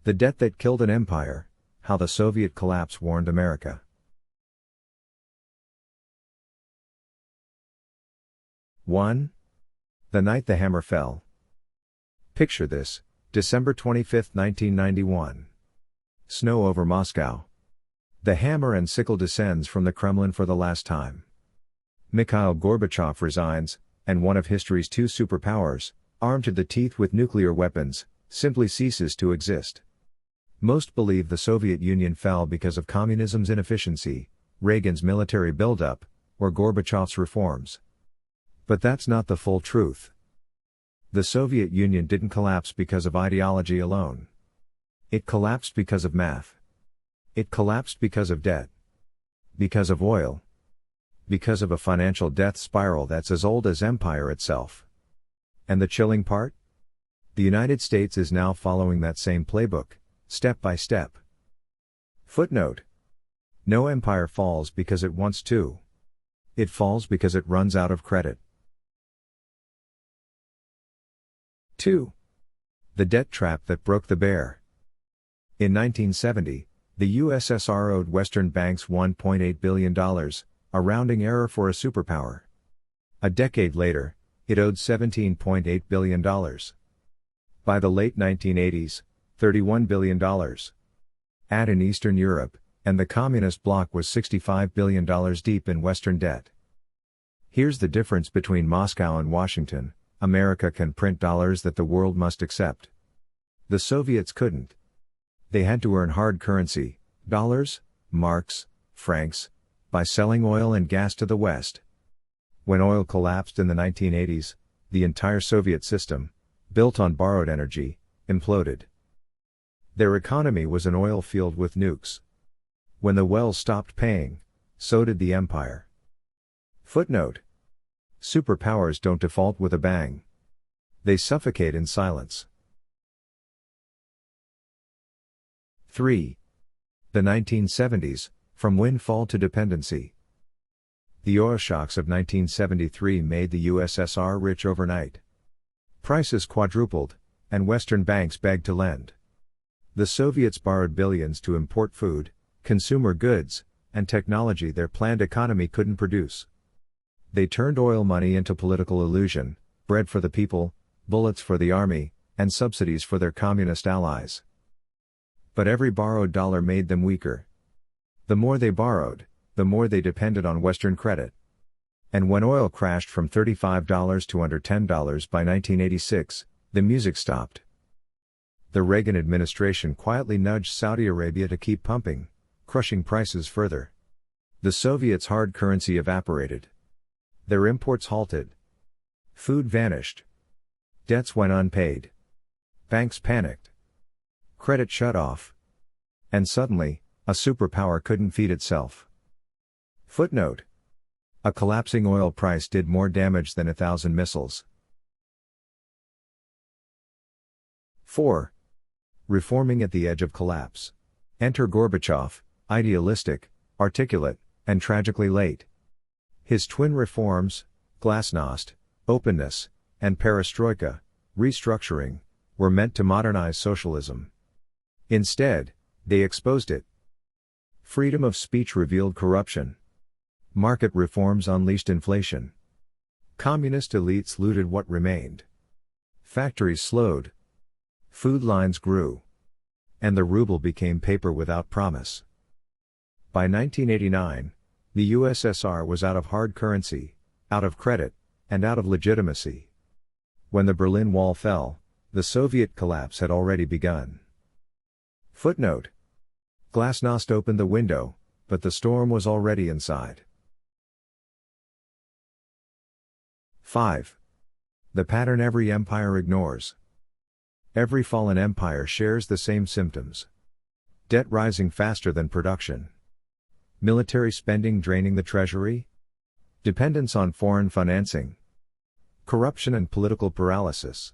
The debt that killed an empire, how the Soviet collapse warned America. 1. The night the hammer fell. Picture this, December 25, 1991. Snow over Moscow. The hammer and sickle descends from the Kremlin for the last time. Mikhail Gorbachev resigns, and one of history's two superpowers, armed to the teeth with nuclear weapons, simply ceases to exist. Most believe the Soviet Union fell because of communism's inefficiency, Reagan's military buildup, or Gorbachev's reforms. But that's not the full truth. The Soviet Union didn't collapse because of ideology alone. It collapsed because of math. It collapsed because of debt. Because of oil. Because of a financial death spiral that's as old as empire itself. And the chilling part? The United States is now following that same playbook, step by step. Footnote. No empire falls because it wants to. It falls because it runs out of credit. 2. The debt trap that broke the bear. In 1970, the USSR owed Western banks $1.8 billion, a rounding error for a superpower. A decade later, it owed $17.8 billion. By the late 1980s, $31 billion. Add in Eastern Europe, and the communist bloc was $65 billion deep in Western debt. Here's the difference between Moscow and Washington: America can print dollars that the world must accept. The Soviets couldn't. They had to earn hard currency, dollars, marks, francs, by selling oil and gas to the West. When oil collapsed in the 1980s, the entire Soviet system, built on borrowed energy, imploded. Their economy was an oil field with nukes. When the wells stopped paying, so did the empire. Footnote. Superpowers don't default with a bang. They suffocate in silence. 3. The 1970s, from windfall to dependency. The oil shocks of 1973 made the USSR rich overnight. Prices quadrupled, and Western banks begged to lend. The Soviets borrowed billions to import food, consumer goods, and technology their planned economy couldn't produce. They turned oil money into political illusion, bread for the people, bullets for the army, and subsidies for their communist allies. But every borrowed dollar made them weaker. The more they borrowed, the more they depended on Western credit. And when oil crashed from $35 to under $10 by 1986, the music stopped. The Reagan administration quietly nudged Saudi Arabia to keep pumping, crushing prices further. The Soviets' hard currency evaporated. Their imports halted. Food vanished. Debts went unpaid. Banks panicked. Credit shut off. And suddenly, a superpower couldn't feed itself. Footnote. A collapsing oil price did more damage than 1,000 missiles. 4. Reforming at the edge of collapse. Enter Gorbachev, idealistic, articulate, and tragically late. His twin reforms, glasnost, openness, and perestroika, restructuring, were meant to modernize socialism. Instead, they exposed it. Freedom of speech revealed corruption. Market reforms unleashed inflation. Communist elites looted what remained. Factories slowed. Food lines grew. And the ruble became paper without promise. By 1989, the USSR was out of hard currency, out of credit, and out of legitimacy. When the Berlin Wall fell, the Soviet collapse had already begun. Footnote. Glasnost opened the window, but the storm was already inside. 5. The pattern every empire ignores. Every fallen empire shares the same symptoms. Debt rising faster than production. Military spending draining the treasury. Dependence on foreign financing. Corruption and political paralysis.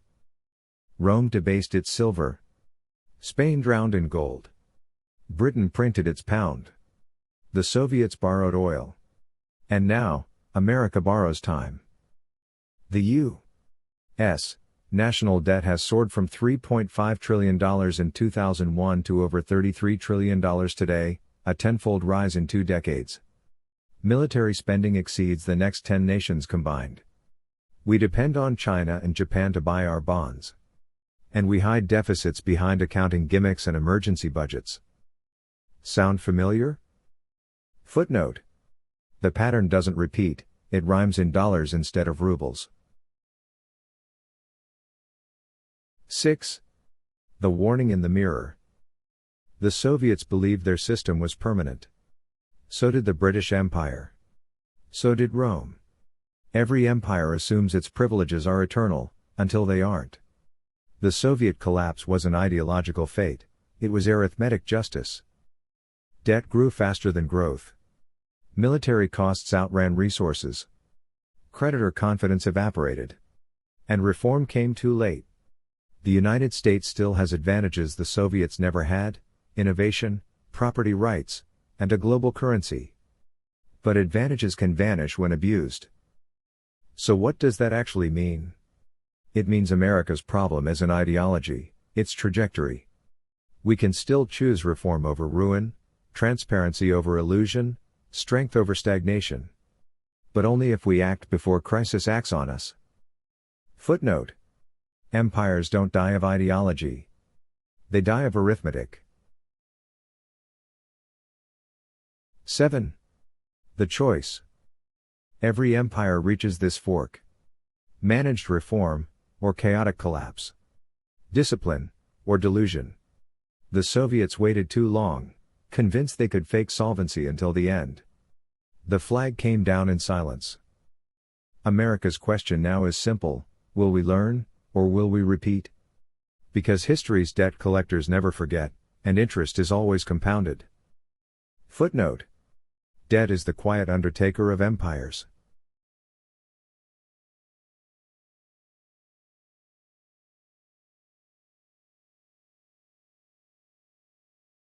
Rome debased its silver. Spain drowned in gold. Britain printed its pound. The Soviets borrowed oil. And now, America borrows time. The U.S. National debt has soared from $3.5 trillion in 2001 to over $33 trillion today, a tenfold rise in 2 decades. Military spending exceeds the next 10 nations combined. We depend on China and Japan to buy our bonds. And we hide deficits behind accounting gimmicks and emergency budgets. Sound familiar? Footnote. The pattern doesn't repeat, it rhymes in dollars instead of rubles. 6. The warning in the mirror. The Soviets believed their system was permanent. So did the British Empire. So did Rome. Every empire assumes its privileges are eternal, until they aren't. The Soviet collapse was an ideological fate, it was arithmetic justice. Debt grew faster than growth. Military costs outran resources. Creditor confidence evaporated. And reform came too late. The United States still has advantages the Soviets never had: innovation, property rights, and a global currency. But advantages can vanish when abused. So what does that actually mean? It means America's problem isn't ideology, it's trajectory. We can still choose reform over ruin, transparency over illusion, strength over stagnation. But only if we act before crisis acts on us. Footnote. Empires don't die of ideology. They die of arithmetic. 7. The choice. Every empire reaches this fork. Managed reform, or chaotic collapse. Discipline, or delusion. The Soviets waited too long, convinced they could fake solvency until the end. The flag came down in silence. America's question now is simple: will we learn, or will we repeat? Because history's debt collectors never forget, and interest is always compounded. Footnote. Debt is the quiet undertaker of empires.